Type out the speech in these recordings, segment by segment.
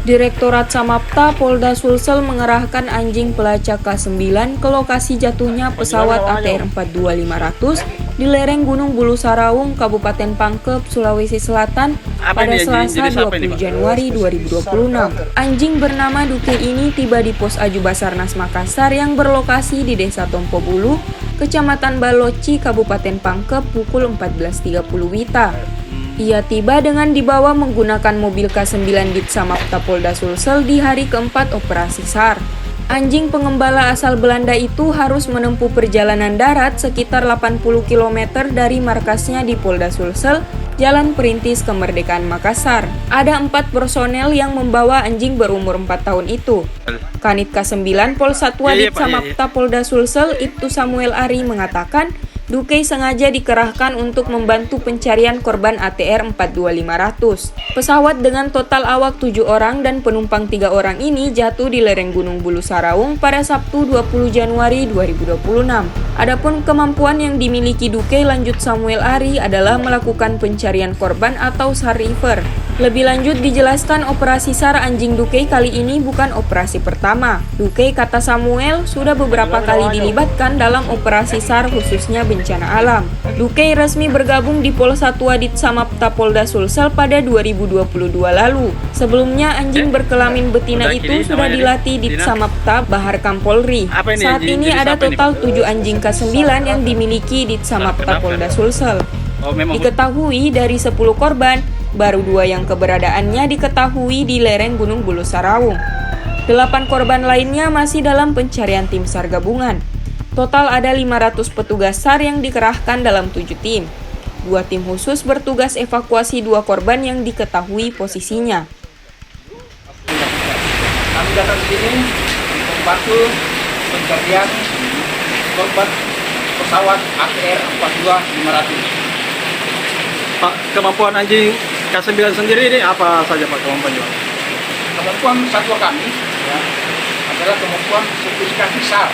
Direktorat Samapta Polda Sulsel mengerahkan anjing pelacak K9 ke lokasi jatuhnya pesawat ATR-42500 di lereng Gunung Bulu Saraung, Kabupaten Pangkep, Sulawesi Selatan pada Selasa 20 Januari 2026. Anjing bernama Duke ini tiba di Pos Aju Basarnas Makassar yang berlokasi di Desa Tompo Bulu, Kecamatan Baloci, Kabupaten Pangkep pukul 14.30 WITA. Ia tiba dengan dibawa menggunakan mobil K9 Dit Samapta Polda Sulsel di hari keempat operasi SAR. Anjing pengembala asal Belanda itu harus menempuh perjalanan darat sekitar 80 km dari markasnya di Polda Sulsel, Jalan Perintis Kemerdekaan Makassar. Ada 4 personel yang membawa anjing berumur 4 tahun itu. Kanit K9 Pol Satwa Dit Samapta Polda Sulsel, Ibtu Samuel Ari mengatakan, Duke sengaja dikerahkan untuk membantu pencarian korban ATR-42500. Pesawat dengan total awak 7 orang dan penumpang 3 orang ini jatuh di lereng Gunung Bulu Saraung pada Sabtu 20 Januari 2026. Adapun kemampuan yang dimiliki Duke, lanjut Samuel Ari, adalah melakukan pencarian korban atau SAR River. Lebih lanjut dijelaskan operasi SAR anjing Duke kali ini bukan operasi pertama. Duke, kata Samuel, sudah beberapa kali dilibatkan dalam operasi SAR khususnya bencana alam. Duke resmi bergabung di Pol Satwa Dit Samapta Polda Sulsel pada 2022 lalu. Sebelumnya anjing berkelamin betina itu sudah dilatih Dit Samapta Bahar Kampolri. Saat ini ada total 7 anjing K9 yang dimiliki Dit Samapta Polda Sulsel. Diketahui dari 10 korban, baru 2 yang keberadaannya diketahui di lereng Gunung Bulu Saraung. 8 korban lainnya masih dalam pencarian tim SAR gabungan. Total ada 500 petugas SAR yang dikerahkan dalam 7 tim. 2 tim khusus bertugas evakuasi 2 korban yang diketahui posisinya. Kami datang di sini membantu pencarian korban pesawat ATR-42500. Pak, kemampuan anjing K9 sendiri ini apa saja Pak kemampuannya? Kemampuan satwa kami adalah kemampuan sertifikasi SAR,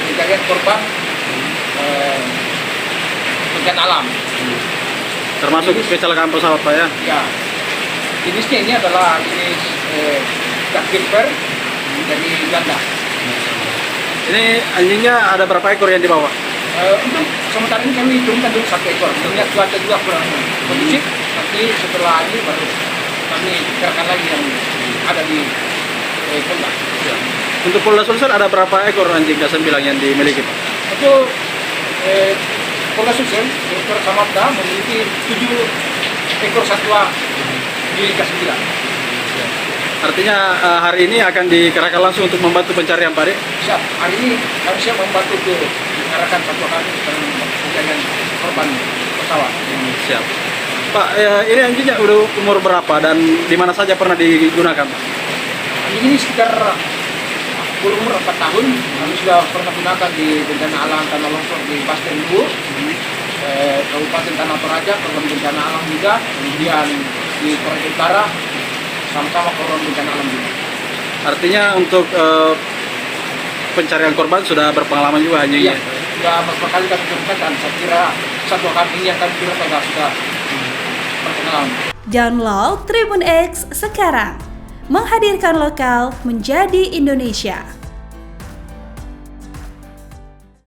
pencarian korban bencana alam. Termasuk kecelakaan pesawat Pak ya? Ya, jenisnya ini adalah jenis Duck Gilper dari Belanda. Ini anjingnya ada berapa ekor yang dibawa? Untuk sementara ini kami hitungkan dulu 1 ekor. Melihat cuaca juga kurang kondusif, nanti setelah ini baru kami kerahkan lagi yang ada di Polda. Untuk Polda Sulsel ada berapa ekor anjing K9 yang dimiliki Pak? Untuk Polda Sulsel, Direktur Samapta memiliki 7 ekor satwa di K9. Artinya hari ini akan dikerahkan langsung untuk membantu pencarian Pak Dek? Siap, hari ini kami siap membantu mengarahkan satwa kami dalam pencarian korban pesawat. Siap. Pak, ini anjingnya udah umur berapa dan di mana saja pernah digunakan Pak? Anjing ini sekitar berumur 4 tahun. Kami sudah pernah gunakan di bencana alam tanah longsor di Pasir Ibu, Kabupaten Tanah Toraja, korban bencana alam juga. Kemudian di Toraja Utara, sama-sama korban bencana alam juga. Artinya untuk pencarian korban sudah berpengalaman juga anjingnya? Iya, sudah beberapa kali kami gunakan. Saya kira satwa kami yang kami kira sudah berpengalaman. Download Tribun X sekarang, menghadirkan lokal menjadi Indonesia.